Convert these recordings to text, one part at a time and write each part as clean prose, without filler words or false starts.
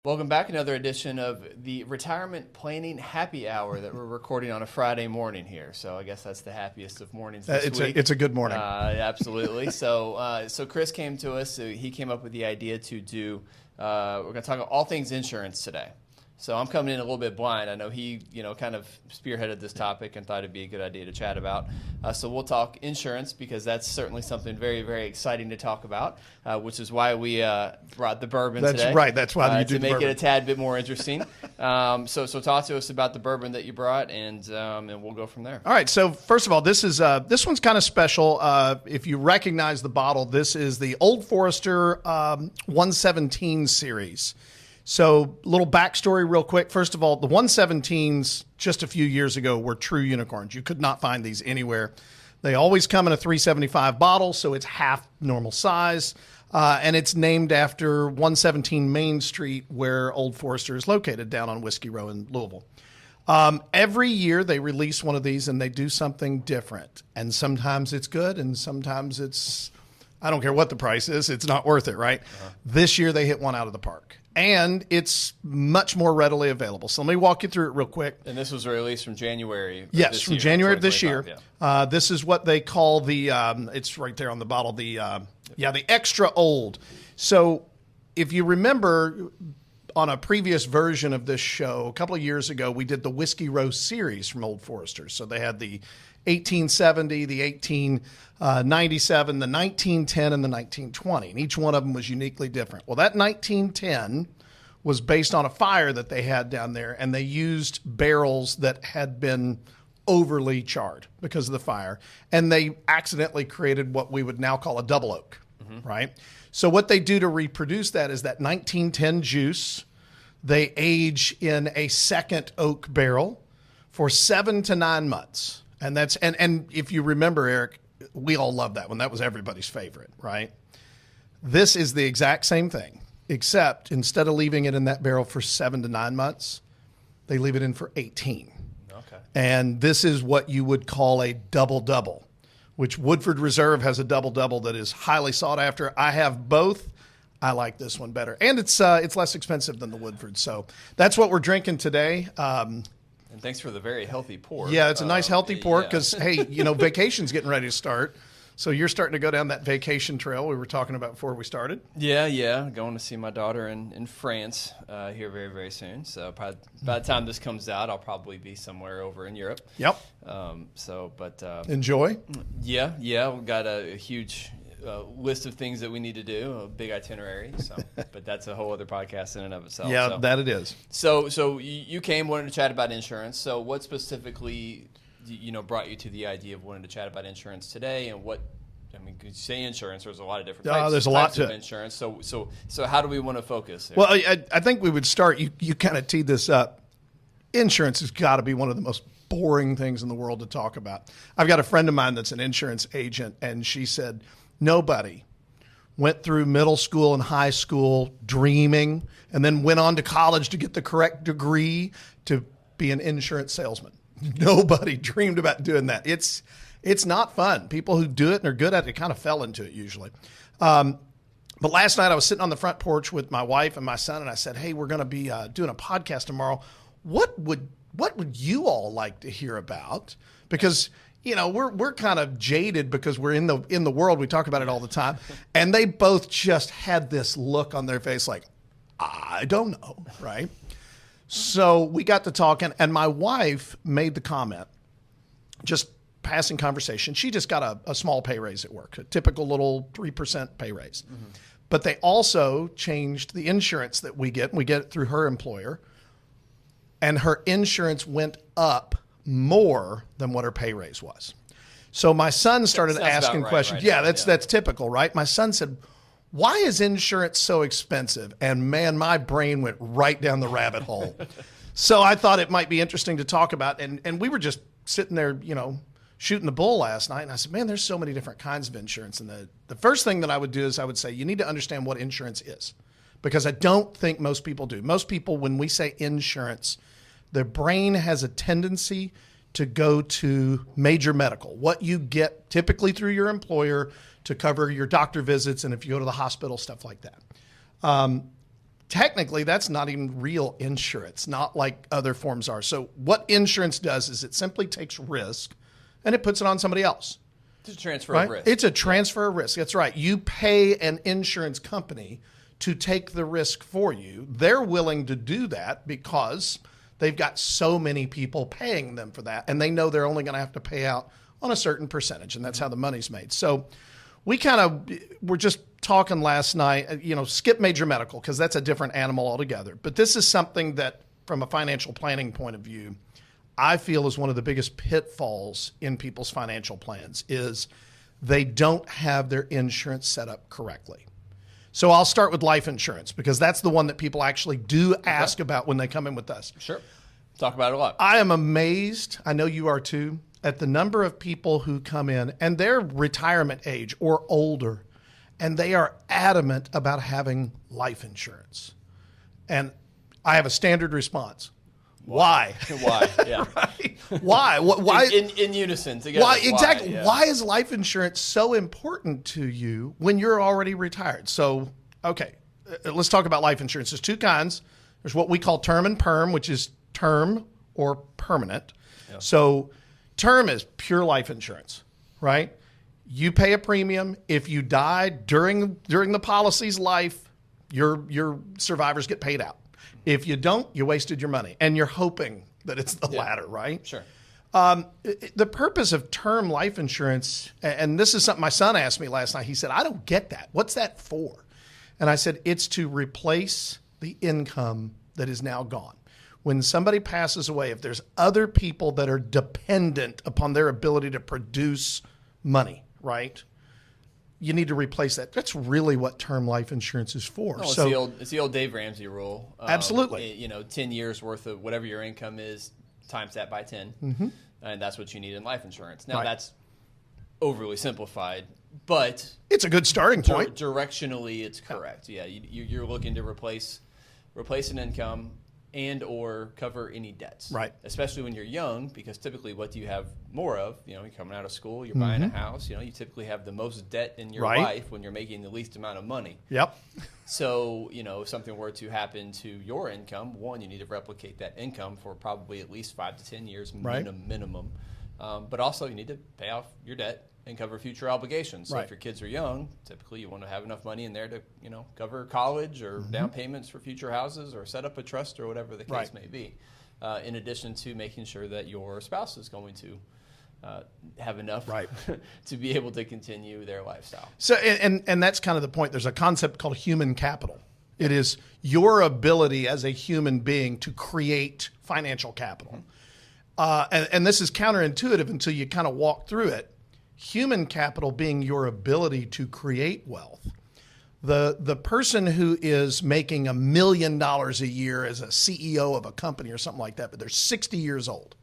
Welcome back. Another edition of the Retirement Planning Happy Hour that we're recording on a Friday morning here. So I guess that's the happiest of mornings this week. It's a good morning. Absolutely. So Chris came to us. He came up with the idea to do, we're going to talk about all things insurance today. So I'm coming in a little bit blind. I know he, kind of spearheaded this topic and thought it'd be a good idea to chat about. So we'll talk insurance because that's certainly something very, very exciting to talk about, which is why we brought the bourbon today. That's right. That's why you do to the make bourbon. it a tad bit more interesting. So talk to us about the bourbon that you brought, and we'll go from there. All right. So first of all, this one's kind of special. If you recognize the bottle, this is the Old Forester 117 series. So a little backstory real quick. First of all, the 117s just a few years ago were true unicorns. You could not find these anywhere. They always come in a 375 bottle, so it's half normal size. And it's named after 117 Main Street, where Old Forester is located, down on Whiskey Row in Louisville. Every year they release one of these and they do something different. And sometimes it's good and sometimes it's, I don't care what the price is, it's not worth it, right? Uh-huh. This year they hit one out of the park. And it's much more readily available. So let me walk you through it real quick. And this was released from January. Yes, from January of this year. Yeah. This is what they call the. It's right there on the bottle. The extra old. So if you remember, on a previous version of this show, a couple of years ago, we did the Whiskey Row series from Old Forester. So they had the 1870, the 1897, the 1910, and the 1920. And each one of them was uniquely different. Well, that 1910 was based on a fire that they had down there, and they used barrels that had been overly charred because of the fire. And they accidentally created what we would now call a double oak, right? So what they do to reproduce that is that 1910 juice, they age in a second oak barrel for 7 to 9 months. And that's and if you remember, Eric, we all love that one. That was everybody's favorite, right? This is the exact same thing, except instead of leaving it in that barrel for 7 to 9 months, they leave it in for 18. Okay. And this is what you would call a double-double, which Woodford Reserve has a double-double that is highly sought after. I have both. I like this one better. And it's less expensive than the Woodford. So that's what we're drinking today. And thanks for the very healthy pour. Yeah, it's a nice healthy pour because, hey, vacation's getting ready to start. So you're starting to go down that vacation trail we were talking about before we started. Yeah. Going to see my daughter in France here very, very soon. So by the time this comes out, I'll probably be somewhere over in Europe. Yep. Yeah. Enjoy. We've got a huge list of things that we need to do, a big itinerary. So, but that's a whole other podcast in and of itself. Yeah, so, that it is. So you came wanting to chat about insurance. So what specifically, brought you to the idea of wanting to chat about insurance today? And what, could you say insurance? There's a lot of different types, there's a lot to of insurance. So how do we want to focus there? Well, I think we would start. You kind of teed this up. Insurance has got to be one of the most boring things in the world to talk about. I've got a friend of mine that's an insurance agent, and she said, nobody went through middle school and high school dreaming and then went on to college to get the correct degree to be an insurance salesman. Nobody dreamed about doing that. It's not fun. People who do it and are good at it kind of fell into it usually. But last night I was sitting on the front porch with my wife and my son, and I said, hey, we're going to be doing a podcast tomorrow. What would you all like to hear about? Because we're kind of jaded because we're in the world. We talk about it all the time. And they both just had this look on their face like, I don't know, right? So we got to talking, and my wife made the comment, just passing conversation. She just got a small pay raise at work, a typical little 3% pay raise. Mm-hmm. But they also changed the insurance that we get. We get it through her employer. And her insurance went up more than what her pay raise was. So my son started asking questions. That's typical, right? My son said, why is insurance so expensive? And man, my brain went right down the rabbit hole. So I thought it might be interesting to talk about. And we were just sitting there, shooting the bull last night. And I said, man, there's so many different kinds of insurance. And the first thing that I would do is I would say, you need to understand what insurance is. Because I don't think most people do. Most people, when we say insurance, their brain has a tendency to go to major medical, what you get typically through your employer to cover your doctor visits, and if you go to the hospital, stuff like that. technically that's not even real insurance, not like other forms are. So what insurance does is it simply takes risk and it puts it on somebody else. It's a transfer Right? of risk. It's a transfer of risk. That's right. You pay an insurance company to take the risk for you. They're willing to do that because they've got so many people paying them for that, and they know they're only going to have to pay out on a certain percentage, and that's how the money's made. So we were just talking last night, skip major medical because that's a different animal altogether. But this is something that, from a financial planning point of view, I feel is one of the biggest pitfalls in people's financial plans is they don't have their insurance set up correctly. So I'll start with life insurance because that's the one that people actually do ask about when they come in with us. Sure. Talk about it a lot. I am amazed, I know you are too, at the number of people who come in and they're retirement age or older, and they are adamant about having life insurance. And I have a standard response. Why? Why? Yeah. Right? Why? Why? In unison together. Why exactly? Yeah. Why is life insurance so important to you when you're already retired? So, okay, let's talk about life insurance. There's two kinds. There's what we call term and perm, which is term or permanent. Yeah. So, term is pure life insurance, right? You pay a premium. If you die during the policy's life, your survivors get paid out. If you don't, you wasted your money, and you're hoping that it's the latter, right? Sure. The purpose of term life insurance, and this is something my son asked me last night. He said, I don't get that. What's that for? And I said, it's to replace the income that is now gone. When somebody passes away, if there's other people that are dependent upon their ability to produce money, right? You need to replace that. That's really what term life insurance is for. It's the old Dave Ramsey rule. Absolutely. 10 years worth of whatever your income is, times that by 10. Mm-hmm. And that's what you need in life insurance. Now, right. That's overly simplified, but it's a good starting point. Directionally, it's correct. Yeah, you're looking to replace an income and or cover any debts. Right. Especially when you're young, because typically what do you have more of? You're coming out of school, you're buying a house, you typically have the most debt in your life when you're making the least amount of money. Yep. So, if something were to happen to your income, one, you need to replicate that income for probably at least 5 to 10 years minimum. But also you need to pay off your debt and cover future obligations. So if your kids are young, typically you want to have enough money in there to, cover college or down payments for future houses or set up a trust or whatever the case may be. In addition to making sure that your spouse is going to have enough to be able to continue their lifestyle. So, and that's kind of the point. There's a concept called human capital. It is your ability as a human being to create financial capital. And this is counterintuitive until you kind of walk through it. Human capital being your ability to create wealth. The person who is making $1 million a year as a CEO of a company or something like that, but they're 60 years old,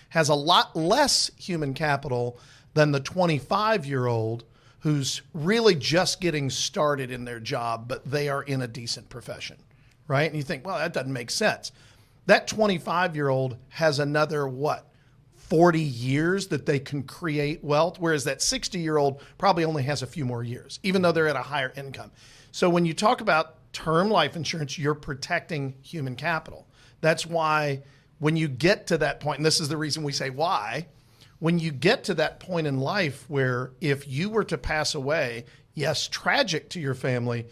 has a lot less human capital than the 25-year-old who's really just getting started in their job, but they are in a decent profession, right? And you think, well, that doesn't make sense. That 25-year-old has another, 40 years that they can create wealth, whereas that 60-year-old probably only has a few more years, even though they're at a higher income. So when you talk about term life insurance, you're protecting human capital. That's why when you get to that point, and this is the reason we say why, when you get to that point in life where if you were to pass away, yes, tragic to your family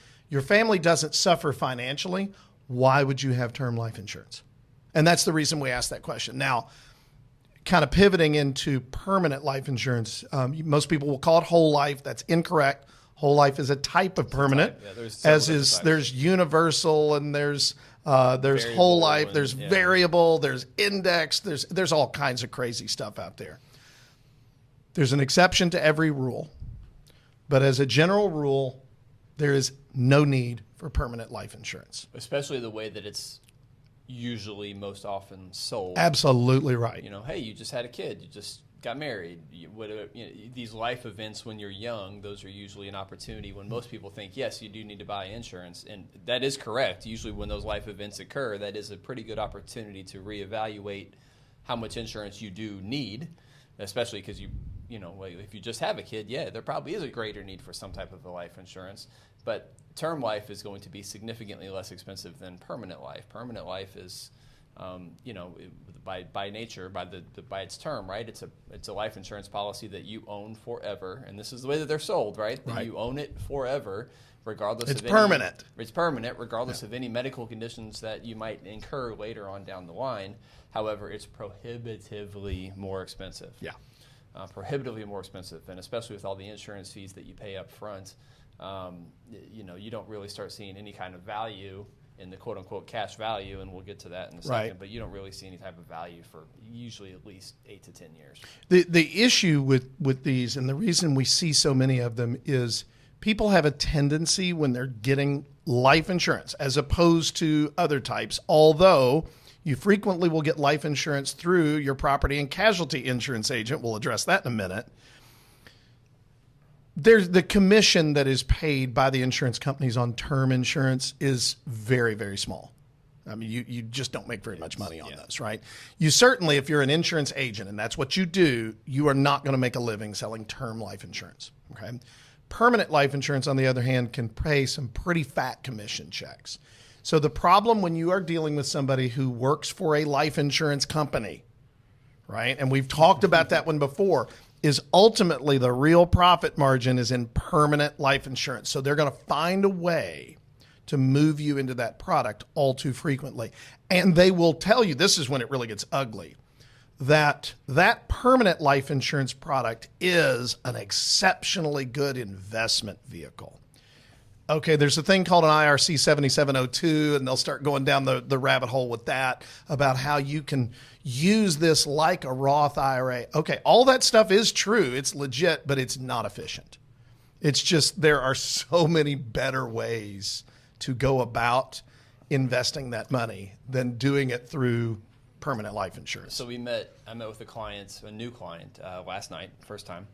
doesn't suffer financially, why would you have term life insurance? And that's the reason we ask that question. Now, kind of pivoting into permanent life insurance, most people will call it whole life. That's incorrect. Whole life is a type of permanent, there's universal and there's whole life, there's variable, there's index, there's all kinds of crazy stuff out there. There's an exception to every rule, but as a general rule, there is no need for permanent life insurance. Especially the way that it's usually most often sold. Absolutely right. Hey, you just had a kid, you just got married. These life events when you're young, those are usually an opportunity when most people think, yes, you do need to buy insurance. And that is correct. Usually when those life events occur, that is a pretty good opportunity to reevaluate how much insurance you do need, especially because if you just have a kid, there probably is a greater need for some type of a life insurance. But term life is going to be significantly less expensive than permanent life. Permanent life is, by nature, by its term, right? It's a life insurance policy that you own forever, and this is the way that they're sold, right? That you own it forever, regardless. It's permanent. It's permanent, regardless of any medical conditions that you might incur later on down the line. However, it's prohibitively more expensive. Yeah. Prohibitively more expensive, and especially with all the insurance fees that you pay up front, you don't really start seeing any kind of value in the quote-unquote cash value, and we'll get to that in a second, but you don't really see any type of value for usually at least 8 to 10 years. The issue with these, and the reason we see so many of them, is people have a tendency when they're getting life insurance, as opposed to other types, although you frequently will get life insurance through your property and casualty insurance agent. We'll address that in a minute. There's the commission that is paid by the insurance companies on term insurance is very, very small. I mean, you just don't make very much money on this, right? You certainly, if you're an insurance agent and that's what you do, you are not going to make a living selling term life insurance, okay? Permanent life insurance, on the other hand, can pay some pretty fat commission checks. So the problem when you are dealing with somebody who works for a life insurance company, right, and we've talked about that one before, is ultimately the real profit margin is in permanent life insurance. So they're going to find a way to move you into that product all too frequently. And they will tell you, this is when it really gets ugly, that permanent life insurance product is an exceptionally good investment vehicle. Okay, there's a thing called an IRC 7702, and they'll start going down the rabbit hole with that about how you can use this like a Roth IRA. Okay, all that stuff is true. It's legit, but it's not efficient. It's just there are so many better ways to go about investing that money than doing it through permanent life insurance. So I met with a new client last night, first time,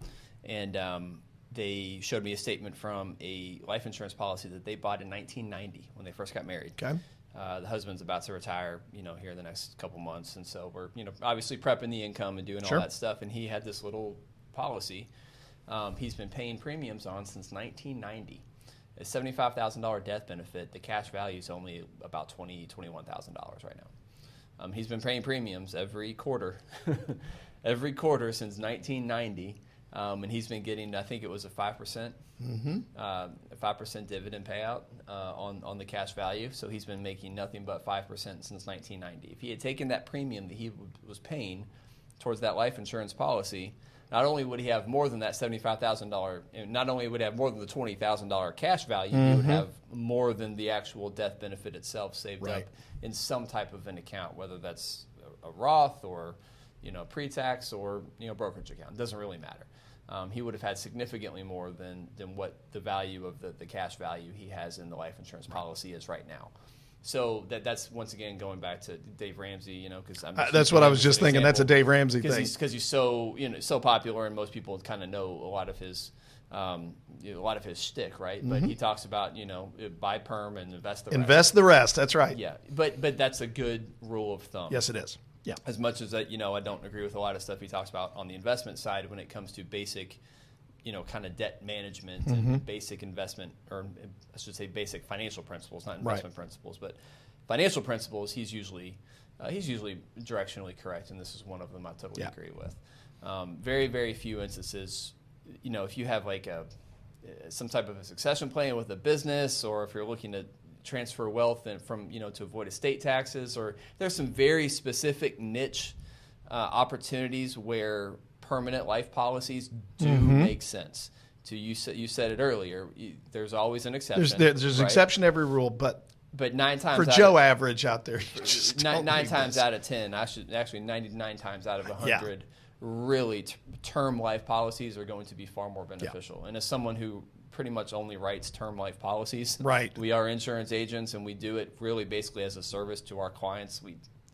and they showed me a statement from a life insurance policy that they bought in 1990 when they first got married. Okay. The husband's about to retire, here in the next couple months, and so we're, obviously prepping the income and doing all that stuff. And he had this little policy he's been paying premiums on since 1990. A $75,000 death benefit. The cash value is only about $21,000 right now. He's been paying premiums every quarter, every quarter since 1990. And he's been getting, I think it was a 5%, a 5% dividend payout on the cash value. So he's been making nothing but 5% since 1990. If he had taken that premium that he was paying towards that life insurance policy, not only would he have more than that $75,000, not only would he have more than the $20,000 cash value, he would have more than the actual death benefit itself saved up in some type of an account, whether that's a Roth or pre-tax or brokerage account. It doesn't really matter. He would have had significantly more than what the value of the cash value he has in the life insurance policy is right now. So that's once again going back to Dave Ramsey, because that's what I was just thinking. That's a Dave Ramsey thing because he's so so popular and most people kind of know a lot of his shtick, right? But he talks about buy perm and invest the rest. Invest the rest. That's right. Yeah, but that's a good rule of thumb. Yes, it is. Yeah. As much as that, I don't agree with a lot of stuff he talks about on the investment side when it comes to basic, kind of debt management and basic investment, or I should say basic financial principles, not investment principles, but financial principles. He's usually directionally correct, and this is one of them I totally agree with. Very, very few instances, if you have like some type of a succession plan with a business, or if you're looking to transfer wealth and from to avoid estate taxes, or there's some very specific niche opportunities where permanent life policies do make sense. You said it earlier. There's always an exception. There's an exception to every rule, but 9 times for Joe average out there, you just nine times out of 10, 99 times out of 100, really term life policies are going to be far more beneficial. And as someone who pretty much only writes term life policies. Right. We are insurance agents, and we do it really basically as a service to our clients.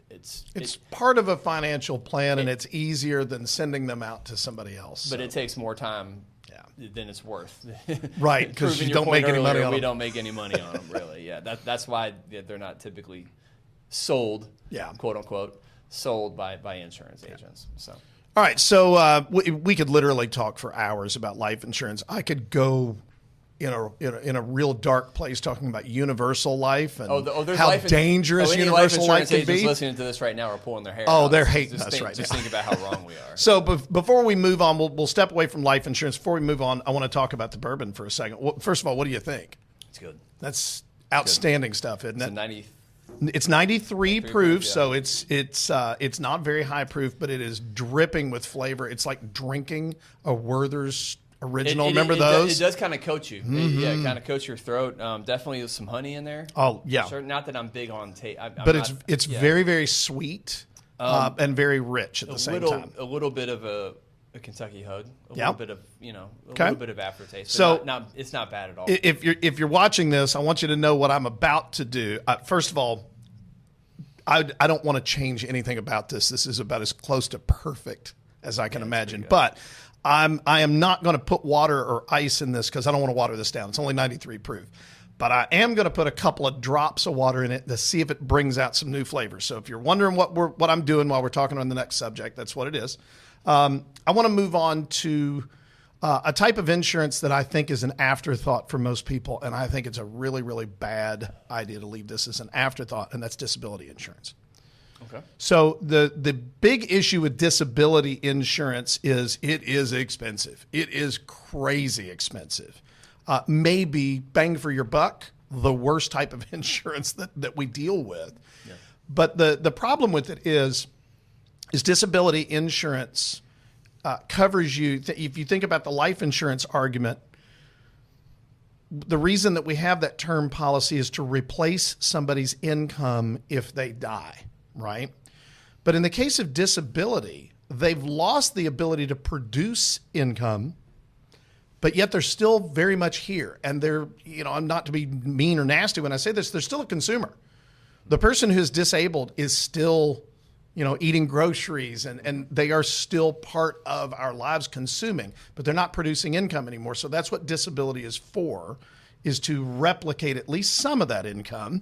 It's part of a financial plan, and it's easier than sending them out to somebody else. But it takes more time than it's worth. Right, because you don't make any money on them. We don't make any money on them, really. Yeah, that's why they're not typically sold, quote unquote, sold by insurance agents. So. All right, so we could literally talk for hours about life insurance. I could go in a real dark place talking about universal life and there's how life dangerous any universal life can agents be. listening to this right now are pulling their hair Oh, out. they're hating just us right Just now. think about how wrong we are. So before we move on, we'll step away from life insurance. Before we move on, I want to talk about the bourbon for a second. First of all, what do you think? It's good. That's outstanding stuff, isn't It's it? a 90. It's 93 proof, yeah. so it's not very high proof, but it is dripping with flavor. It's like drinking a Werther's original. Remember those? It does kind of coat you. Yeah, it kind of coats your throat. Definitely with some honey in there. Oh, yeah. Sure, not that I'm big on taste. But it's very, very sweet and very rich at the same time. A little bit of a Kentucky hug. A little bit of little bit of aftertaste. So not it's not bad at all. If you're watching this, I want you to know what I'm about to do. First of all, I don't want to change anything about this. This is about as close to perfect as I can imagine. But I am not going to put water or ice in this because I don't want to water this down. It's only 93 proof. But I am going to put a couple of drops of water in it to see if it brings out some new flavors. So if you're wondering what I'm doing while we're talking on the next subject, that's what it is. I want to move on to a type of insurance that I think is an afterthought for most people, and I think it's a really, really bad idea to leave this as an afterthought, and that's disability insurance. Okay. So the big issue with disability insurance is it is expensive. It is crazy expensive. Maybe bang for your buck, the worst type of insurance that we deal with. Yeah. But the problem with it is disability insurance covers you. If you think about the life insurance argument, the reason that we have that term policy is to replace somebody's income if they die, right? But in the case of disability, they've lost the ability to produce income, but yet they're still very much here. And they're, I'm not to be mean or nasty when I say this, they're still a consumer. The person who's disabled is still eating groceries, and they are still part of our lives consuming, but they're not producing income anymore. So that's what disability is for, is to replicate at least some of that income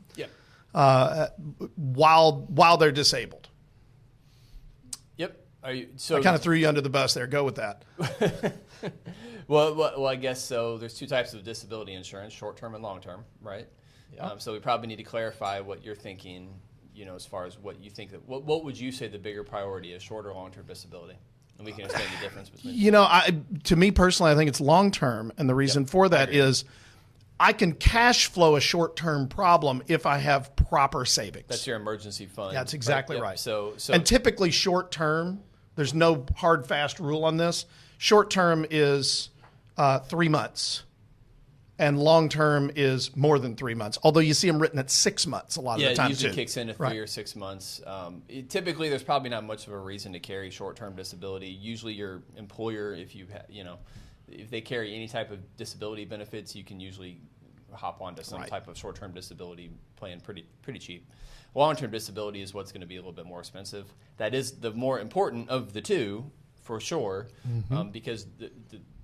while they're disabled. Yep. I kind of threw you under the bus there. Go with that. Well, I guess so. There's two types of disability insurance, short-term and long-term, right? Yeah. So we probably need to clarify what you're thinking, as far as what you think what would you say the bigger priority is, short or long-term disability? And we can explain the difference between. To me personally, I think it's long-term, and the reason for that is I can cash flow a short-term problem if I have proper savings. That's your emergency fund. That's exactly right. So and typically short-term, there's no hard, fast rule on this. Short-term is 3 months. And long-term is more than 3 months, although you see them written at 6 months a lot of the time, it usually too. Kicks in at 3 or 6 months. Typically, there's probably not much of a reason to carry short-term disability. Usually, your employer, if they carry any type of disability benefits, you can usually hop onto some type of short-term disability plan pretty cheap. Long-term disability is what's going to be a little bit more expensive. That is the more important of the two, for sure, because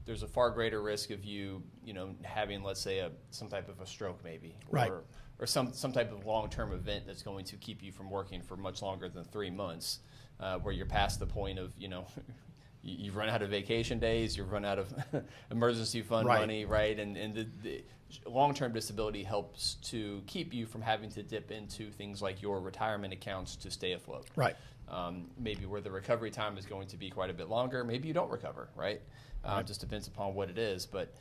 there's a far greater risk of you, having, let's say, some type of a stroke maybe, or some type of long-term event that's going to keep you from working for much longer than 3 months, where you're past the point of, you've run out of vacation days, you've run out of emergency fund money, right? And the long-term disability helps to keep you from having to dip into things like your retirement accounts to stay afloat. Right. Maybe where the recovery time is going to be quite a bit longer. Maybe you don't recover, right? Just depends upon what it is. But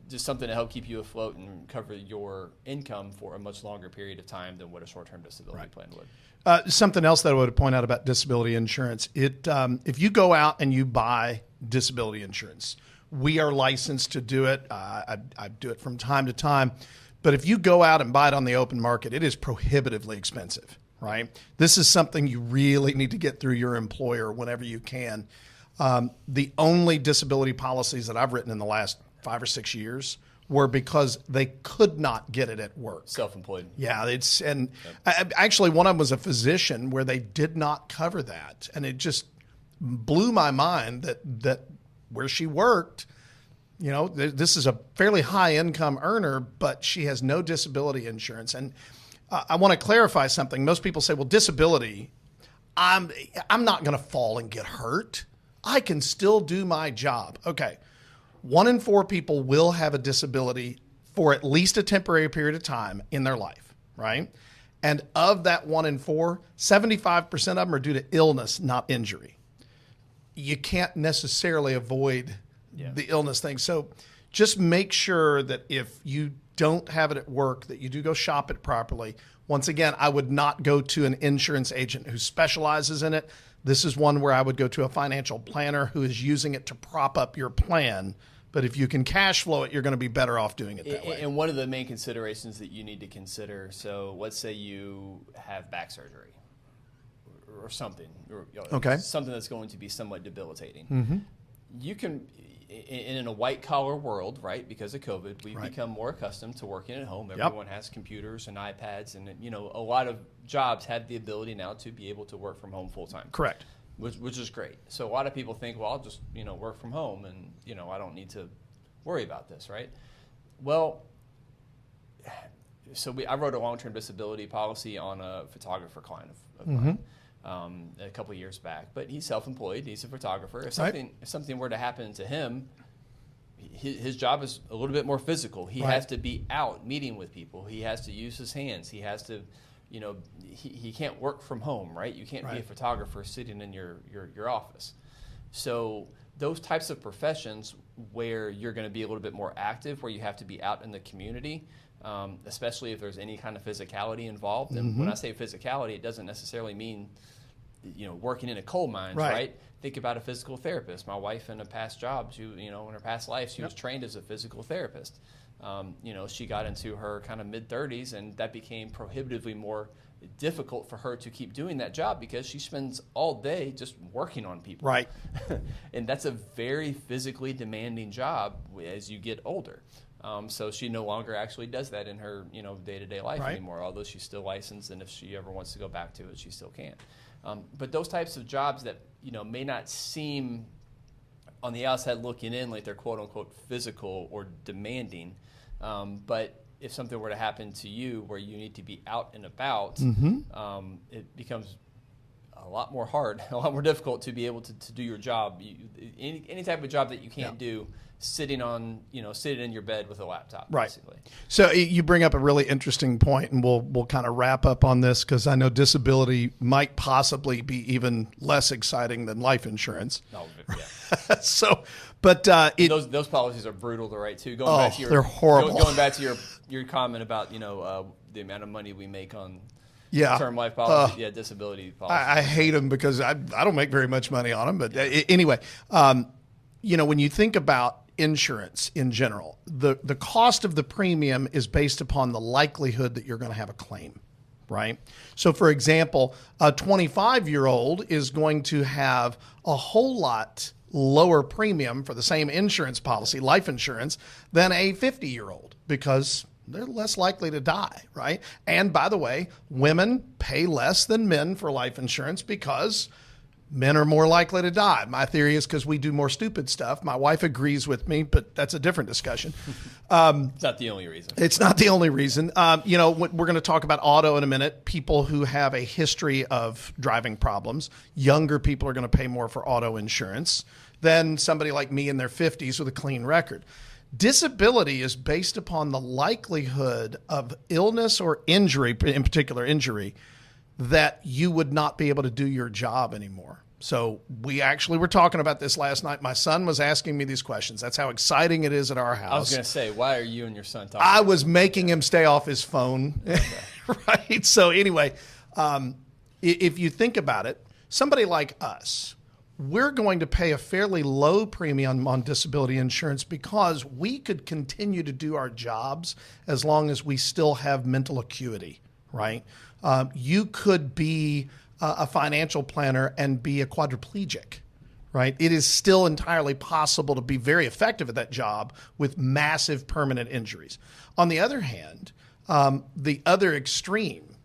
just something to help keep you afloat and cover your income for a much longer period of time than what a short-term disability plan would. Something else that I would point out about disability insurance, if you go out and you buy disability insurance, we are licensed to do it. I do it from time to time. But if you go out and buy it on the open market, it is prohibitively expensive, right? This is something you really need to get through your employer whenever you can. The only disability policies that I've written in the last 5 or 6 years were because they could not get it at work. Self-employed. Yeah, actually one of them was a physician where they did not cover that, and it just blew my mind that where she worked, this is a fairly high income earner, but she has no disability insurance. And I want to clarify something. Most people say, well, disability, I'm not going to fall and get hurt. I can still do my job. Okay. 1 in 4 people will have a disability for at least a temporary period of time in their life, right? And of that 1 in 4, 75% of them are due to illness, not injury. You can't necessarily avoid the illness thing. So just make sure that if you don't have it at work, that you do go shop it properly. Once again, I would not go to an insurance agent who specializes in it. This is one where I would go to a financial planner who is using it to prop up your plan. But if you can cash flow it, you're going to be better off doing it that way. And one of the main considerations that you need to consider, so let's say you have back surgery or something, or something that's going to be somewhat debilitating. You can, in a white collar world, right, because of COVID, we've become more accustomed to working at home. Everyone has computers and iPads, and a lot of jobs have the ability now to be able to work from home full time. Correct. Which is great. So a lot of people think, well, I'll just work from home, and I don't need to worry about this, right? Well, so I wrote a long-term disability policy on a photographer client of mine. A couple of years back, but he's self-employed. He's a photographer. If something were to happen to him, his job is a little bit more physical. He has to be out meeting with people. He has to use his hands. He has to, he can't work from home, right? You can't be a photographer sitting in your office. So those types of professions where you're going to be a little bit more active, where you have to be out in the community, especially if there's any kind of physicality involved. And when I say physicality, it doesn't necessarily mean working in a coal mine, right? Think about a physical therapist. My wife in a past job, she, in her past life, she was trained as a physical therapist. She got into her kind of mid-30s, and that became prohibitively more difficult for her to keep doing that job because she spends all day just working on people. Right. And that's a very physically demanding job as you get older. So she no longer actually does that in her, day-to-day life anymore, although she's still licensed, and if she ever wants to go back to it, she still can. But those types of jobs that, may not seem on the outside looking in like they're quote-unquote physical or demanding, but if something were to happen to you where you need to be out and about, it becomes a lot more hard, a lot more difficult to be able to do your job. Any type of job that you can't do sitting in your bed with a laptop, basically. So you bring up a really interesting point, and we'll kind of wrap up on this because I know disability might possibly be even less exciting than life insurance. Oh, yeah. Those policies are brutal to write too. Back to they're horrible. Going back to your comment about the amount of money we make on term life policy, disability policy. I hate them because I don't make very much money on them. But anyway, when you think about insurance in general, the cost of the premium is based upon the likelihood that you're going to have a claim, right? So, for example, a 25-year-old is going to have a whole lot lower premium for the same insurance policy, life insurance, than a 50-year-old because they're less likely to die, right? And by the way, women pay less than men for life insurance because men are more likely to die. My theory is because we do more stupid stuff. My wife agrees with me, but that's a different discussion. It's not the only reason. It's not the only reason. We're going to talk about auto in a minute. People who have a history of driving problems, younger people are going to pay more for auto insurance than somebody like me in their 50s with a clean record. Disability is based upon the likelihood of illness or injury, in particular injury, that you would not be able to do your job anymore. So we actually were talking about this last night. My son was asking me these questions. That's how exciting it is at our house. I was going to say, why are you and your son talking? I was making him stay off his phone, right? So anyway, if you think about it, somebody like us, we're going to pay a fairly low premium on disability insurance because we could continue to do our jobs as long as we still have mental acuity, right? You could be a financial planner and be a quadriplegic, right? It is still entirely possible to be very effective at that job with massive permanent injuries. On the other hand, the other extreme,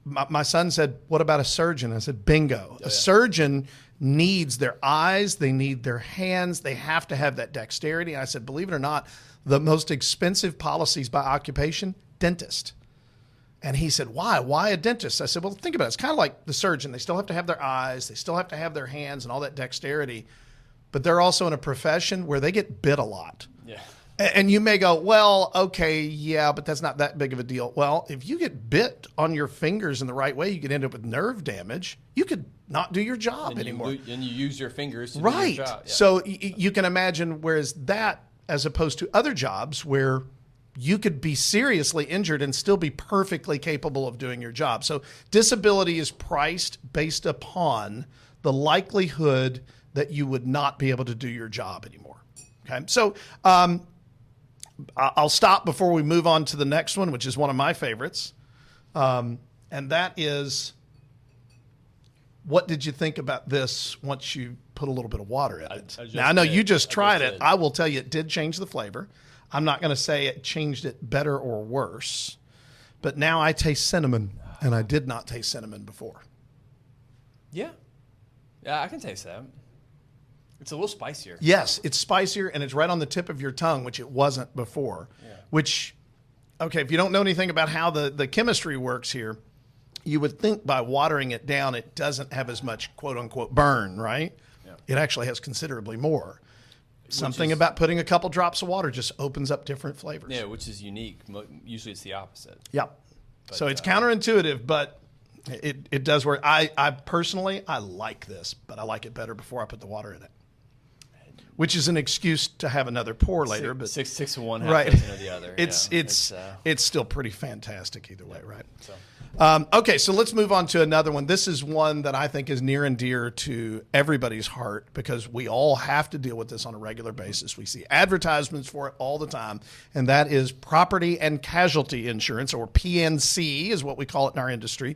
my son said, what about a surgeon? I said, bingo. A surgeon needs their eyes, they need their hands, they have to have that dexterity. And I said, believe it or not, the most expensive policies by occupation, dentist. And he said, why? Why a dentist? I said, well, think about it. It's kind of like the surgeon. They still have to have their eyes. They still have to have their hands and all that dexterity. but they're also in a profession where they get bit a lot. Yeah. And you may go, well, okay, yeah, but that's not that big of a deal. Well, if you get bit on your fingers in the right way, you could end up with nerve damage. You could not do your job anymore. And you use your fingers to do right. your job. Yeah. So you can imagine, whereas that, as opposed to other jobs where you could be seriously injured and still be perfectly capable of doing your job. So disability is priced based upon the likelihood that you would not be able to do your job anymore. Okay. So, I'll stop before we move on to the next one, which is one of my favorites. And that is, what did you think about this once you put a little bit of water in it? Now, I know you just tried it. I will tell you it did change the flavor. I'm not going to say it changed it better or worse, but now I taste cinnamon, and I did not taste cinnamon before. Yeah. Yeah, I can taste that. It's a little spicier. Yes, it's spicier, and it's right on the tip of your tongue, which it wasn't before. Yeah. Which, okay, if you don't know anything about how the chemistry works here, you would think by watering it down, it doesn't have as much quote-unquote burn, right? Yeah. It actually has considerably more. Something about putting a couple drops of water just opens up different flavors. Yeah, which is unique. Usually it's the opposite. Yep. So it's counterintuitive, but it does work. I personally, I like this, but I like it better before I put the water in it. Which is an excuse to have another pour later, but six of one, half right. dozen of the other. It's still pretty fantastic either way, right? So. Okay, so let's move on to another one. This is one that I think is near and dear to everybody's heart because we all have to deal with this on a regular basis. We see advertisements for it all the time, and that is property and casualty insurance, or PNC is what we call it in our industry.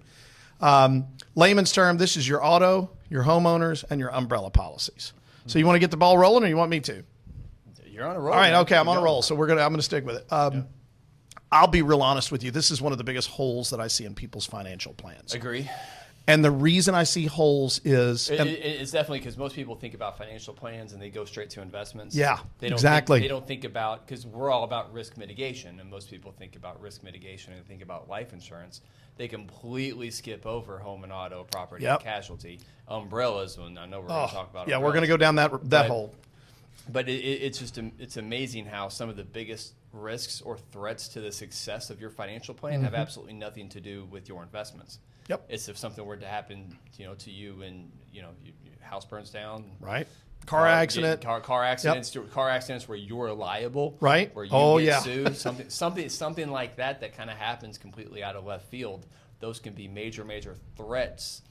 Layman's term, this is your auto, your homeowners, and your umbrella policies. So you want to get the ball rolling, or you want me to? You're on a roll. All right, okay, I'm on a roll, so I'm gonna stick with it. I'll be real honest with you. This is one of the biggest holes that I see in people's financial plans. Agree. And the reason I see holes is it's definitely because most people think about financial plans and they go straight to investments. Yeah, exactly. They don't think about, because we're all about risk mitigation, and most people think about risk mitigation and think about life insurance. They completely skip over home and auto, property and casualty, umbrellas. When I know we're going to talk about. Yeah, we're going to go down that hole. But it's amazing how some of the biggest risks or threats to the success of your financial plan have absolutely nothing to do with your investments. Yep. It's if something were to happen, to you, and your house burns down. Right. Car accident. Car accidents. Yep. Car accidents where you're liable. Right. Where you get sued. Something like that kind of happens completely out of left field. Those can be major threats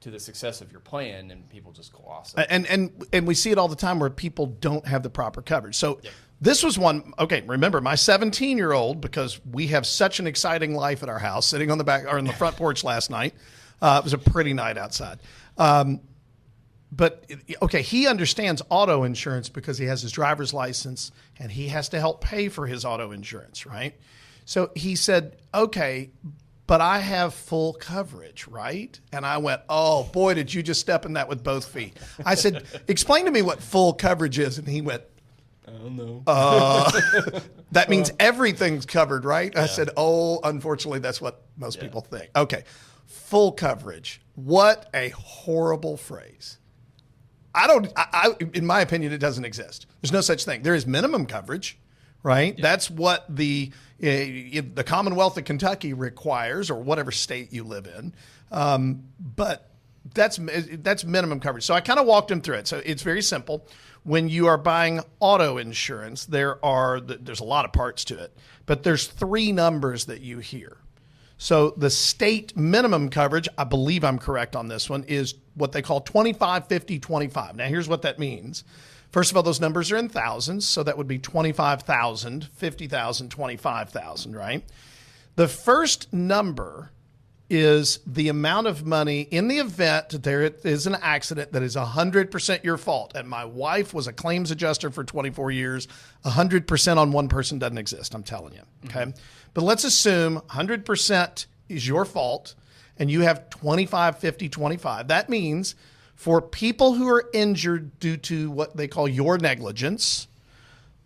to the success of your plan, and people just gloss it. And we see it all the time where people don't have the proper coverage. So this was one. Okay, remember my 17-year-old, because we have such an exciting life at our house, sitting on the back or on the front porch last night. It was a pretty night outside. But okay, he understands auto insurance because he has his driver's license and he has to help pay for his auto insurance, right? So he said, okay, but I have full coverage, right? And I went, oh boy, did you just step in that with both feet. I said, explain to me what full coverage is. And he went, I don't know. That means everything's covered, right? Yeah. I said, oh, unfortunately, that's what most people think. Okay, full coverage. What a horrible phrase. In my opinion, it doesn't exist. There's no such thing. There is minimum coverage, right? Yeah. That's what the Commonwealth of Kentucky requires, or whatever state you live in. But that's minimum coverage. So I kind of walked him through it. So it's very simple. When you are buying auto insurance, there's a lot of parts to it, but there's 3 numbers that you hear. So the state minimum coverage, I believe I'm correct on this one, is what they call 25, 50, 25. Now, here's what that means. First of all, those numbers are in thousands, so that would be 25,000, 50,000, 25,000, right? The first number is the amount of money in the event that there is an accident that is 100% your fault. And my wife was a claims adjuster for 24 years. 100% on one person doesn't exist, I'm telling you, okay? Mm-hmm. But let's assume 100% is your fault and you have 25, 50, 25. That means for people who are injured due to what they call your negligence,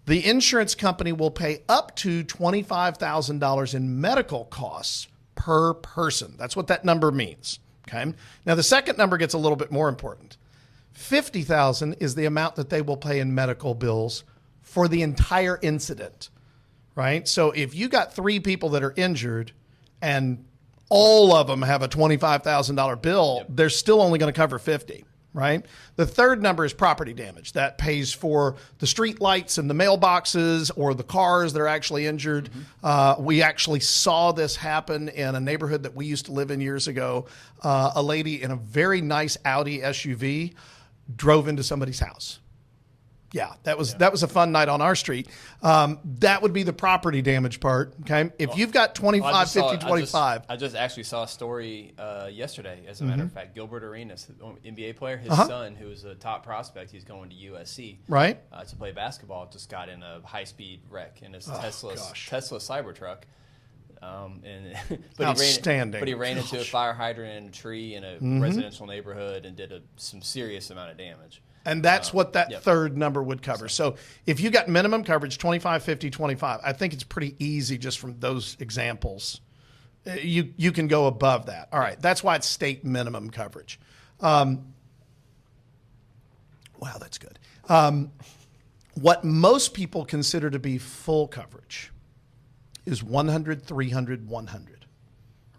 the insurance company will pay up to $25,000 in medical costs per person. That's what that number means, okay? Now, the second number gets a little bit more important. $50,000 is the amount that they will pay in medical bills for the entire incident, right? So if you got 3 people that are injured and all of them have a $25,000 bill, they're still only going to cover 50, right? The third number is property damage. That pays for the street lights and the mailboxes or the cars that are actually injured. We actually saw this happen in a neighborhood that we used to live in years ago. A lady in a very nice Audi SUV drove into somebody's house. Yeah, that was a fun night on our street. That would be the property damage part. Okay, if you've got 25, 50, 25. I just actually saw a story yesterday, as a matter of fact. Gilbert Arenas, the NBA player, his son, who is a top prospect, he's going to USC to play basketball, just got in a high-speed wreck in his Tesla Cybertruck. But he ran into a fire hydrant and a tree in a residential neighborhood and did some serious amount of damage. And that's what that third number would cover. So if you got minimum coverage, 25, 50, 25, I think it's pretty easy just from those examples. You can go above that. All right. That's why it's state minimum coverage. Wow, that's good. What most people consider to be full coverage is 100, 300, 100,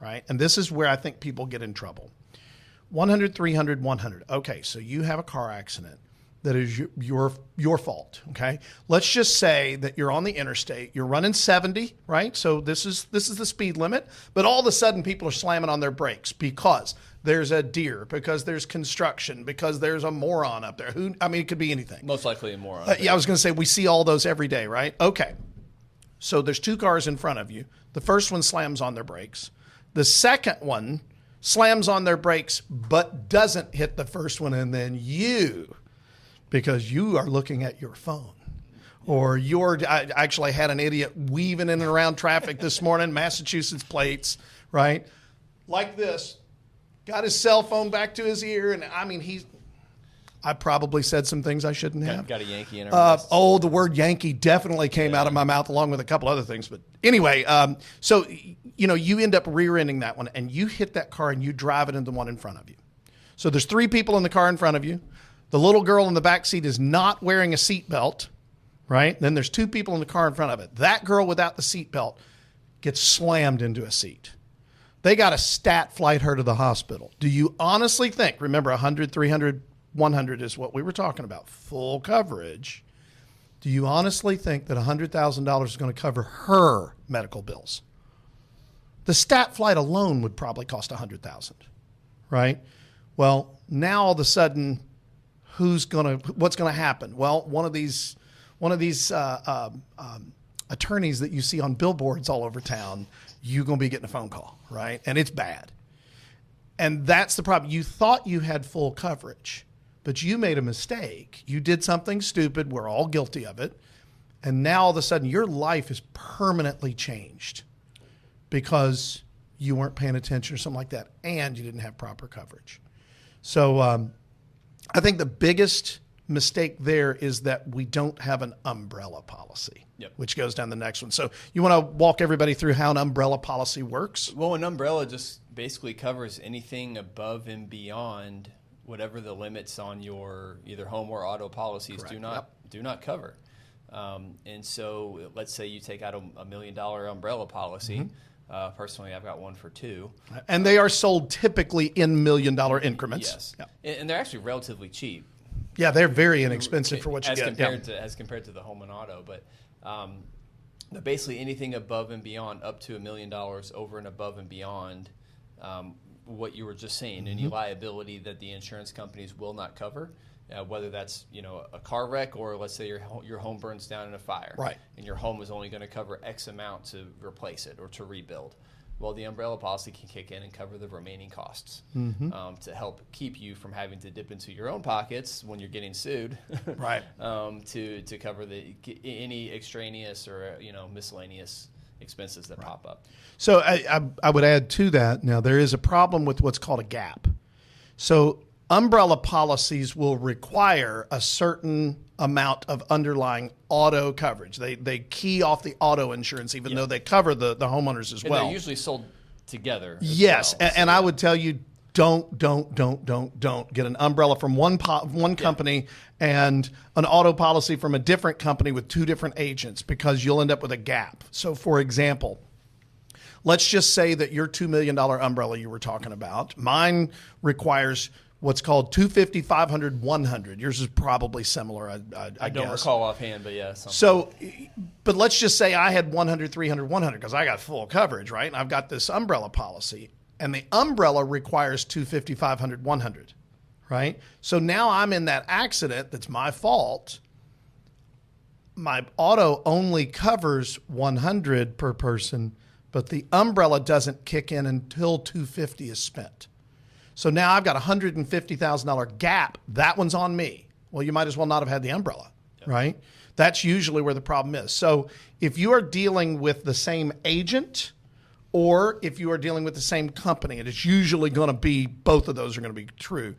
right? And this is where I think people get in trouble. 100, 300, 100. Okay, so you have a car accident that is your fault, okay? Let's just say that you're on the interstate, you're running 70, right? So this is the speed limit, but all of a sudden people are slamming on their brakes because there's a deer, because there's construction, because there's a moron up there. It could be anything. Most likely a moron. I was going to say we see all those every day, right? Okay. So there's 2 cars in front of you. The first one slams on their brakes. The second one slams on their brakes but doesn't hit the first one, and then because you are looking at your phone. Or I actually had an idiot weaving in and around traffic this morning, Massachusetts plates, right? Like this. Got his cell phone back to his ear, and I probably said some things I shouldn't have. Got a Yankee in our list. The word Yankee definitely came out of my mouth along with a couple other things. But anyway, so you end up rear-ending that one, and you hit that car and you drive it into the one in front of you. So there's 3 people in the car in front of you. The little girl in the back seat is not wearing a seatbelt, right? Then there's 2 people in the car in front of it. That girl without the seatbelt gets slammed into a seat. They got a stat flight her to the hospital. Do you honestly think, remember 100, 300, 100 is what we were talking about, full coverage. Do you honestly think that $100,000 is going to cover her medical bills? The stat flight alone would probably cost $100,000, right? Well, now all of a sudden, what's going to happen? Well, one of these attorneys that you see on billboards all over town, you're going to be getting a phone call, right? And it's bad. And that's the problem. You thought you had full coverage, but you made a mistake. You did something stupid. We're all guilty of it. And now all of a sudden your life is permanently changed because you weren't paying attention or something like that, and you didn't have proper coverage. So I think the biggest mistake there is that we don't have an umbrella policy, which goes down the next one. So you want to walk everybody through how an umbrella policy works? Well, an umbrella just basically covers anything above and beyond whatever the limits on your either home or auto policies do not cover. And so let's say you take out a $1 million umbrella policy. Personally, I've got one for 2. And they are sold typically in $1 million increments. Yes. Yeah. And they're actually relatively cheap. Yeah, they're very inexpensive for what you get. As compared to the home and auto. But basically anything above and beyond, up to $1 million, over and above and beyond what you were just saying, any liability that the insurance companies will not cover, whether that's a car wreck or let's say your home burns down in a fire, right? And your home is only going to cover X amount to replace it or to rebuild. Well, the umbrella policy can kick in and cover the remaining costs to help keep you from having to dip into your own pockets when you're getting sued, right? To cover any extraneous or miscellaneous expenses that pop up. So I would add to that. Now there is a problem with what's called a gap. So umbrella policies will require a certain amount of underlying auto coverage. They key off the auto insurance, even though they cover the homeowners as well. They're usually sold together. Yes, and I would tell you, don't get an umbrella from one company and an auto policy from a different company with two different agents, because you'll end up with a gap. So, for example, let's just say that your $2 million umbrella you were talking about, mine requires what's called 250, 500, 100. Yours is probably similar, I don't guess. recall offhand, but yeah. So, but let's just say I had 100, 300, 100 because I got full coverage, right? And I've got this umbrella policy, and the umbrella requires 250, 500, 100, right? So now I'm in that accident that's my fault. My auto only covers 100 per person, but the umbrella doesn't kick in until 250 is spent. So now I've got a $150,000 gap. That one's on me. Well, you might as well not have had the umbrella, right? That's usually where the problem is. So if you are dealing with the same agent or if you are dealing with the same company, and it's usually going to be, both of those are going to be true,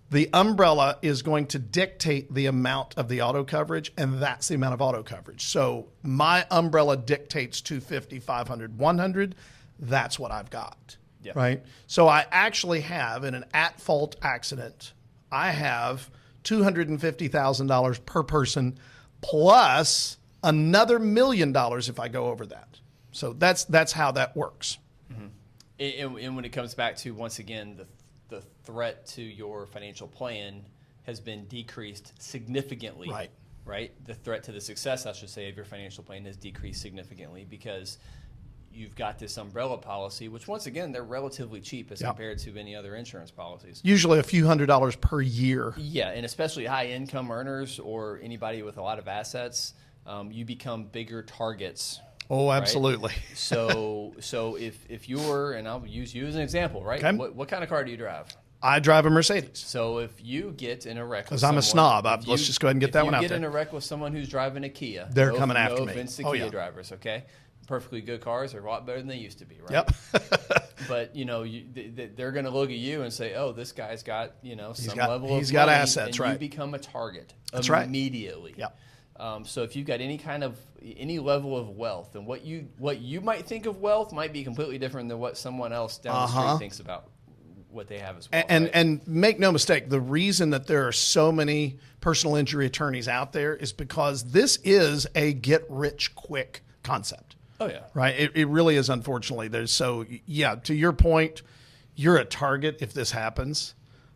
the umbrella is going to dictate the amount of the auto coverage, and that's the amount of auto coverage. So my umbrella dictates 250, 500, 100. That's what I've got. Yeah. Right. So I actually have, in an at-fault accident, I have $250,000 per person plus another $1 million if I go over that. So that's how that works. And when it comes back to, once again, the threat to your financial plan has been decreased significantly. Right. Right. The threat to the success, I should say, of your financial plan has decreased significantly because you've got this umbrella policy, which once again, they're relatively cheap as compared to any other insurance policies. Usually a few $100s per year. Yeah, and especially high income earners or anybody with a lot of assets, you become bigger targets. Oh, absolutely. Right? So if you're, and I'll use you as an example, right? Okay. What kind of car do you drive? I drive a Mercedes. So if you get in a wreck with because I'm a snob, let's just go ahead and get that one out there. If you get in a wreck with someone who's driving a Kia, they're coming after me. No offense to Kia drivers, okay? Perfectly good cars are a lot better than they used to be, right? Yep. But they're going to look at you and say, "Oh, this guy's got some level of he's got money," assets, and right? You become a target immediately. Yep. So if you've got any level of wealth, and what you might think of wealth might be completely different than what someone else down the street thinks about what they have as well. And make no mistake, the reason that there are so many personal injury attorneys out there is because this is a get rich quick concept. Oh, yeah. Right. It really is, unfortunately. To your point, you're a target if this happens.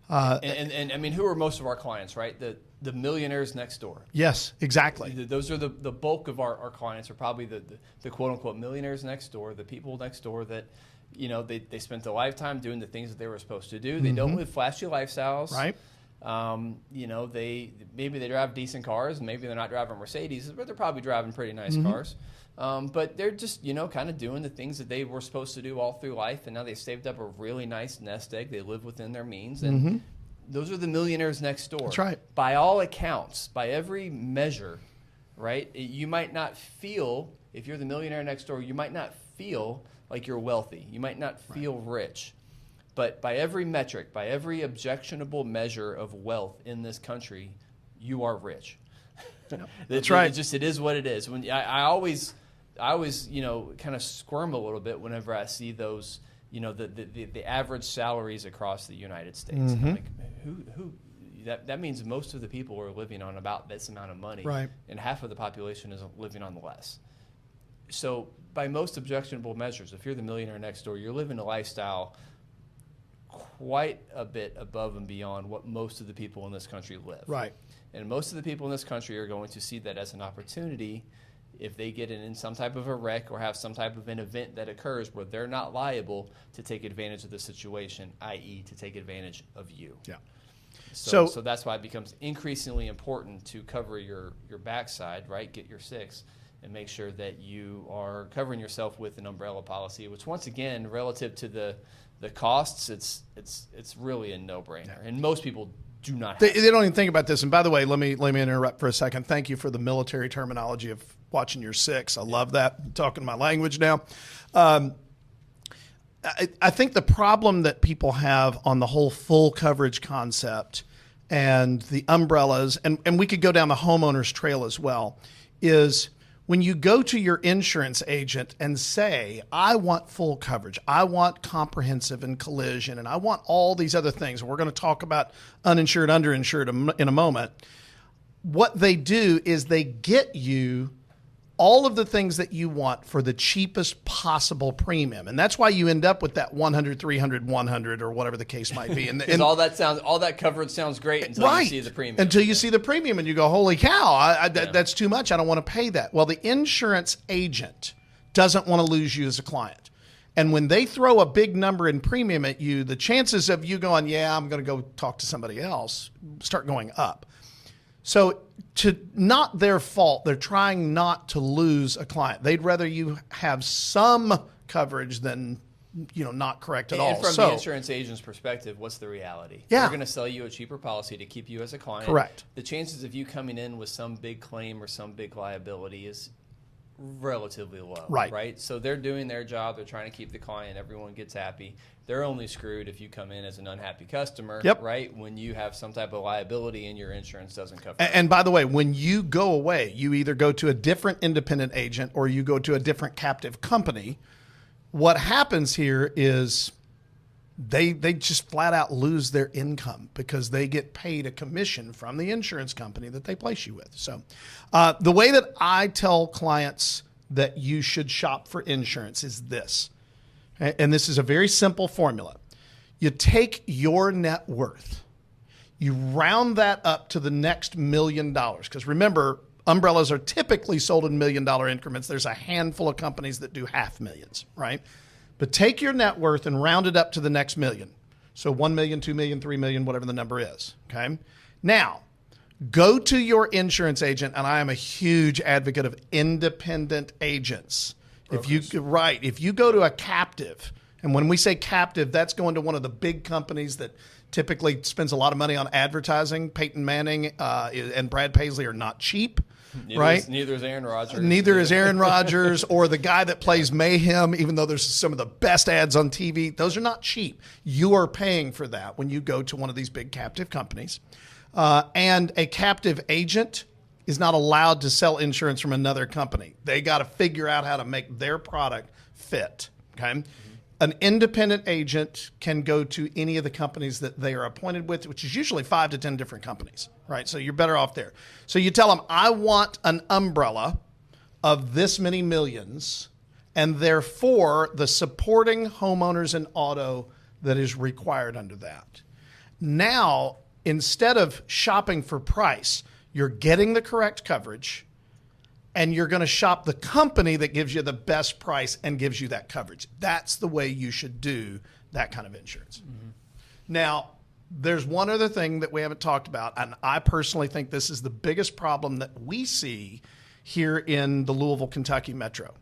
And I mean, who are most of our clients, right? The millionaires next door. Yes, exactly. Those are the bulk of our clients are probably the quote unquote millionaires next door, the people next door that, they spent a lifetime doing the things that they were supposed to do. They don't live flashy lifestyles. Right. Maybe they drive decent cars, and maybe they're not driving Mercedes, but they're probably driving pretty nice cars. But they're just, kind of doing the things that they were supposed to do all through life, and now they've saved up a really nice nest egg. They live within their means, and those are the millionaires next door. That's right. By all accounts, by every measure, right? You might not feel, if you're the millionaire next door, you might not feel like you're wealthy. You might not feel rich. But by every metric, by every objectionable measure of wealth in this country, you are rich. That's right. It is what it is. When I always kind of squirm a little bit whenever I see those, the average salaries across the United States. And I'm like, who? That means most of the people are living on about this amount of money, right? And half of the population is living on less. So by most objectionable measures, if you're the millionaire next door, you're living a lifestyle quite a bit above and beyond what most of the people in this country live. Right. And most of the people in this country are going to see that as an opportunity if they get in some type of a wreck or have some type of an event that occurs where they're not liable to take advantage of the situation, i.e. to take advantage of you. Yeah. So that's why it becomes increasingly important to cover your backside, right? Get your six and make sure that you are covering yourself with an umbrella policy, which once again, relative to the costs, it's really a no-brainer. And most people do not have they don't even think about this. And by the way, let me interrupt for a second. Thank you for the military terminology of watching your six. I love that. I'm talking my language now. I think the problem that people have on the whole full coverage concept and the umbrellas, and we could go down the homeowner's trail as well, is when you go to your insurance agent and say, I want full coverage, I want comprehensive and collision, and I want all these other things, and we're going to talk about uninsured, underinsured in a moment, what they do is they get you all of the things that you want for the cheapest possible premium. And that's why you end up with that 100, 300, 100, or whatever the case might be. And all that coverage sounds great until you see the premium. Until you see the premium and you go, holy cow, that's too much. I don't want to pay that. Well, the insurance agent doesn't want to lose you as a client. And when they throw a big number in premium at you, the chances of you going, yeah, I'm going to go talk to somebody else, start going up. So to not their fault, they're trying not to lose a client. They'd rather you have some coverage than, not correct at all. And from the insurance agent's perspective, what's the reality? Yeah. They're going to sell you a cheaper policy to keep you as a client. Correct. The chances of you coming in with some big claim or some big liability is relatively low. Right. So they're doing their job. They're trying to keep the client. Everyone gets happy. They're only screwed if you come in as an unhappy customer, right? When you have some type of liability and your insurance doesn't cover it. And by the way, when you go away, you either go to a different independent agent or you go to a different captive company. What happens here is they just flat out lose their income because they get paid a commission from the insurance company that they place you with. So the way that I tell clients that you should shop for insurance is this. And this is a very simple formula. You take your net worth, you round that up to the next $1 million. Because remember, umbrellas are typically sold in $1 million increments. There's a handful of companies that do $500,000, right? But take your net worth and round it up to the next $1 million. So 1 million, 2 million, 3 million, whatever the number is. Okay. Now, go to your insurance agent, and I am a huge advocate of independent agents. If you go to a captive, and when we say captive, that's going to one of the big companies that typically spends a lot of money on advertising. Peyton Manning and Brad Paisley are not cheap, right? Neither is Aaron Rodgers. Neither is Aaron Rodgers or the guy that plays Mayhem, even though there's some of the best ads on TV. Those are not cheap. You are paying for that when you go to one of these big captive companies. And a captive agent is not allowed to sell insurance from another company. They got to figure out how to make their product fit. Okay. Mm-hmm. An independent agent can go to any of the companies that they are appointed with, which is usually 5 to 10 different companies, right? So you're better off there. So you tell them, I want an umbrella of this many millions, and therefore the supporting homeowners and auto that is required under that. Now, instead of shopping for price, you're getting the correct coverage, and you're going to shop the company that gives you the best price and gives you that coverage. That's the way you should do that kind of insurance. Mm-hmm. Now, there's one other thing that we haven't talked about, and I personally think this is the biggest problem that we see here in the Louisville, Kentucky metro,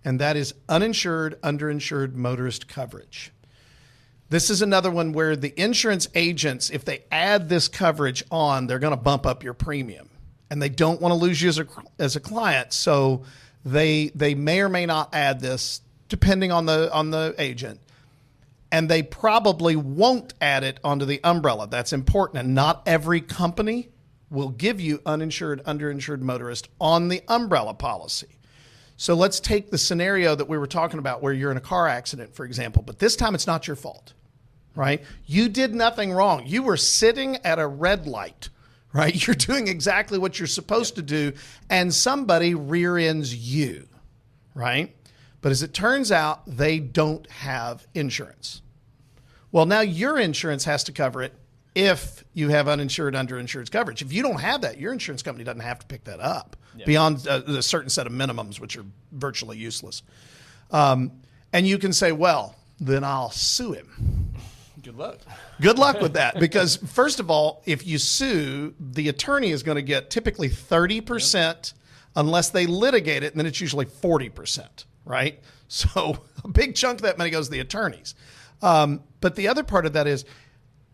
and that is uninsured, underinsured motorist coverage. This is another one where the insurance agents, if they add this coverage on, they're going to bump up your premium. And they don't want to lose you as a client, so they may or may not add this, depending on the agent. And they probably won't add it onto the umbrella. That's important. And not every company will give you uninsured, underinsured motorist on the umbrella policy. So let's take the scenario that we were talking about where you're in a car accident, for example, but this time it's not your fault, right? You did nothing wrong. You were sitting at a red light, right? You're doing exactly what you're supposed to do, and somebody rear ends you, right? But as it turns out, they don't have insurance. Well, now your insurance has to cover it if you have uninsured, underinsured coverage. If you don't have that, your insurance company doesn't have to pick that up beyond a certain set of minimums, which are virtually useless. And you can say, well, then I'll sue him. Good luck. Good luck with that. Because first of all, if you sue, the attorney is going to get typically 30% unless they litigate it, and then it's usually 40%, right? So a big chunk of that money goes to the attorneys. But the other part of that is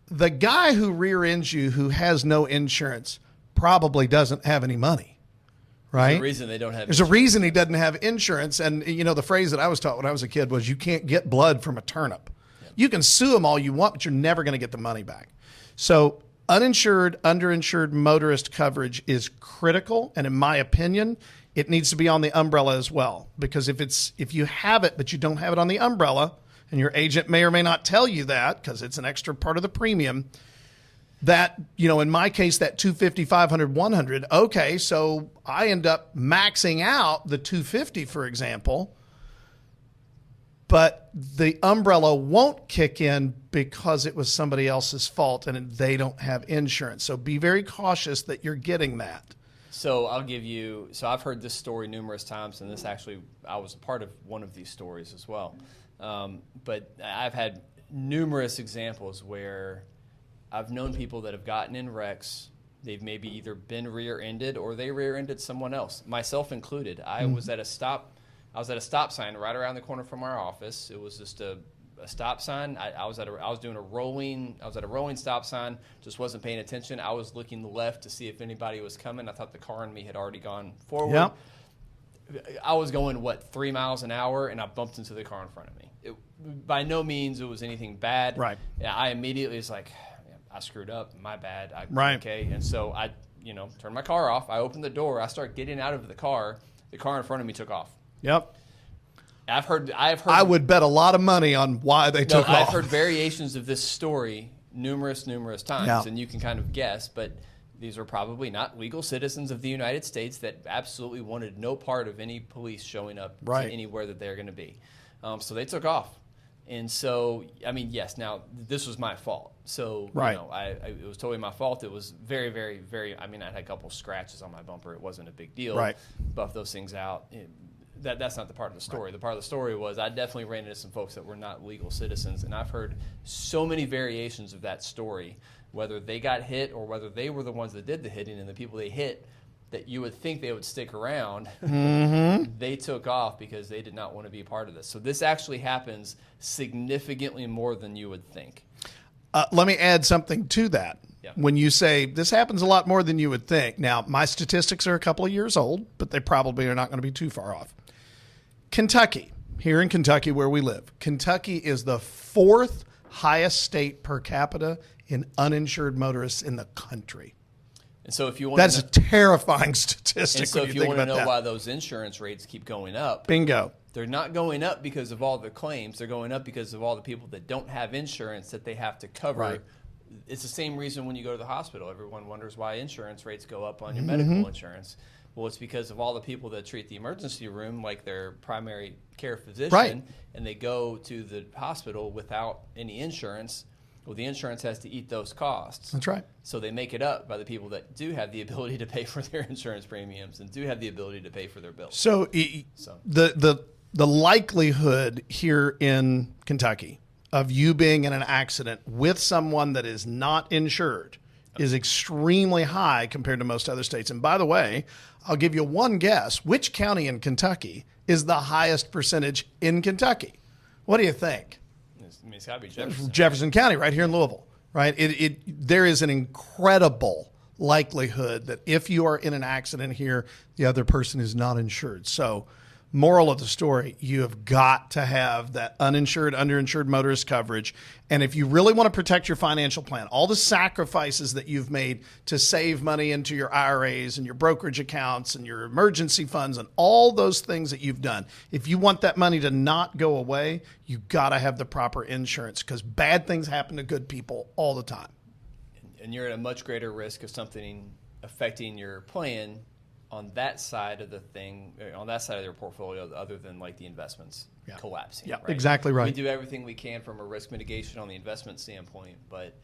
the guy who rear ends you who has no insurance probably doesn't have any money, right? There's a reason they don't have There's a reason he doesn't have insurance. And, you know, the phrase that I was taught when I was a kid was you can't get blood from a turnip. Yep. You can sue them all you want, but you're never going to get the money back. So uninsured, underinsured motorist coverage is critical. And in my opinion, it needs to be on the umbrella as well. Because if you have it, but you don't have it on the umbrella, and your agent may or may not tell you that because it's an extra part of the premium, that, in my case, that 250, 500, 100, okay, so I end up maxing out the 250, for example, but the umbrella won't kick in because it was somebody else's fault and they don't have insurance. So be very cautious that you're getting that. So I've heard this story numerous times, and this actually, I was a part of one of these stories as well. But I've had numerous examples where I've known people that have gotten in wrecks. They've maybe either been rear-ended or they rear-ended someone else, myself included. I was at a stop sign right around the corner from our office. It was just a stop sign. I was at a rolling stop sign. Just wasn't paying attention. I was looking left to see if anybody was coming. I thought the car and me had already gone forward. Yep. I was going 3 miles an hour, and I bumped into the car in front of me. By no means it was anything bad. Right. I immediately was like, I screwed up. My bad. Right. Okay. And so I, turned my car off. I opened the door. I started getting out of the car. The car in front of me took off. Yep. I've heard. I would bet a lot of money on why they took off. I've heard variations of this story numerous times, Yeah. and you can kind of guess, but these are probably not legal citizens of the United States that absolutely wanted no part of any police showing up Right. to anywhere that they're going to be. So they took off. And so, yes, now this was my fault. So, Right. It was totally my fault. It was very, very, very, I had a couple scratches on my bumper. It wasn't a big deal. Right. Buff those things out. That's not the part of the story. Right. The part of the story was I definitely ran into some folks that were not legal citizens, and I've heard so many variations of that story, whether they got hit or whether they were the ones that did the hitting, and the people they hit that you would think they would stick around, they took off because they did not want to be a part of this. So this actually happens significantly more than you would think. Let me add something to that. Yeah. When you say this happens a lot more than you would think. Now, my statistics are a couple of years old, but they probably are not going to be too far off. Kentucky, here in Kentucky where we live, Kentucky is the 4th highest state per capita in uninsured motorists in the country. And so if you want That's a terrifying statistic. And so when if you you think want to about know that. why those insurance rates keep going up, Bingo. they're not going up because of all the claims. They're going up because of all the people that don't have insurance that they have to cover. Right. It's the same reason when you go to the hospital. Everyone wonders why insurance rates go up on your medical insurance. Well, it's because of all the people that treat the emergency room like their primary care physician, Right. and they go to the hospital without any insurance. Well, the insurance has to eat those costs. That's right. So they make it up by the people that do have the ability to pay for their insurance premiums and do have the ability to pay for their bills. So the likelihood here in Kentucky of you being in an accident with someone that is not insured is extremely high compared to most other states. And by the way, I'll give you one guess. Which county in Kentucky is the highest percentage in Kentucky? What do you think? It's got to be Jefferson. Jefferson County, right here in Louisville, right? There is an incredible likelihood that if you are in an accident here, the other person is not insured. So, moral of the story, you have got to have that uninsured, underinsured motorist coverage. And if you really want to protect your financial plan, all the sacrifices that you've made to save money into your IRAs and your brokerage accounts and your emergency funds and all those things that you've done, if you want that money to not go away, you've got to have the proper insurance because bad things happen to good people all the time. And you're at a much greater risk of something affecting your plan on that side of the thing, on that side of their portfolio, other than like the investments collapsing. Yeah, right? exactly right. We do everything we can from a risk mitigation on the investment standpoint, but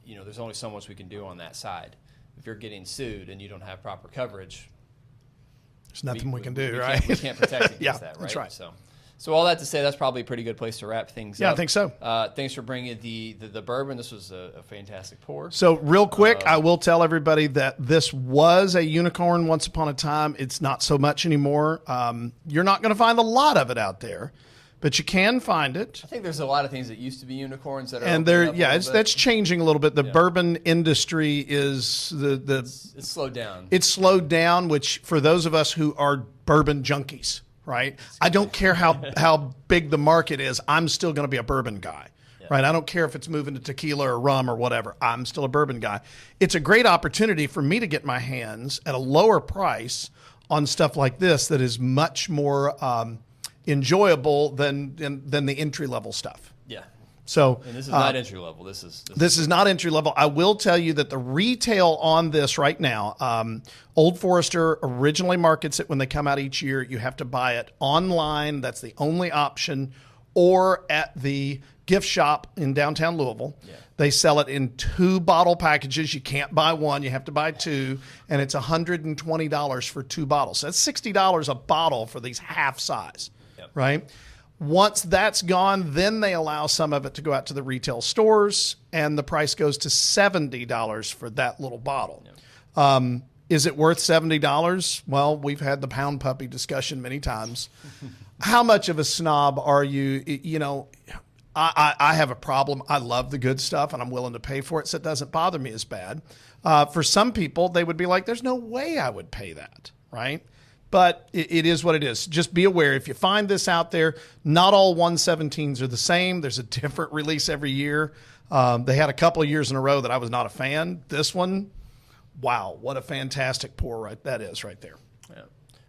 there's only so much we can do on that side. If you're getting sued and you don't have proper coverage, there's nothing we can do, right? We can't protect against that, right? That's right. So all that to say, that's probably a pretty good place to wrap things up. Yeah, I think so. Thanks for bringing the bourbon. This was a fantastic pour. So real quick, I will tell everybody that this was a unicorn once upon a time. It's not so much anymore. You're not going to find a lot of it out there, but you can find it. I think there's a lot of things that used to be unicorns that are and that's changing a little bit. The bourbon industry is it's slowed down. It's slowed down, which for those of us who are bourbon junkies, right? I don't care how big the market is. I'm still going to be a bourbon guy, right? I don't care if it's moving to tequila or rum or whatever. I'm still a bourbon guy. It's a great opportunity for me to get my hands at a lower price on stuff like this that is much more enjoyable than the entry level stuff. Yeah. So, and this is not entry level. This is not entry level. I will tell you that the retail on this right now, Old Forester originally markets it when they come out each year. You have to buy it online. That's the only option, or at the gift shop in downtown Louisville. Yeah. They sell it in 2 bottle packages. You can't buy one. You have to buy 2, and it's $120 for 2 bottles. So that's $60 a bottle for these half size, right? Once that's gone, then they allow some of it to go out to the retail stores, and the price goes to $70 for that little bottle. Yep. Is it worth $70? Well, we've had the pound puppy discussion many times. How much of a snob are you? You know, I have a problem. I love the good stuff, and I'm willing to pay for it, so it doesn't bother me as bad. For some people, they would be like, there's no way I would pay that, right? But it is what it is. Just be aware. If you find this out there, not all 117s are the same. There's a different release every year. They had a couple of years in a row that I was not a fan. This one, wow, what a fantastic pour that is right there. Yeah.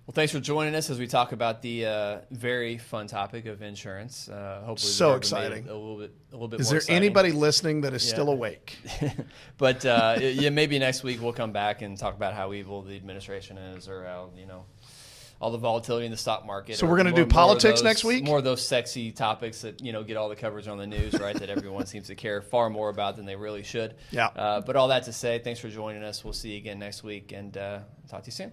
Well, thanks for joining us as we talk about the very fun topic of insurance. Hopefully, so exciting. A little bit. Is more there exciting. Anybody listening that is still awake? But maybe next week we'll come back and talk about how evil the administration is, or how all the volatility in the stock market. So we're going to do politics next week? More of those sexy topics that, get all the coverage on the news, right, that everyone seems to care far more about than they really should. Yeah. But all that to say, thanks for joining us. We'll see you again next week, and talk to you soon.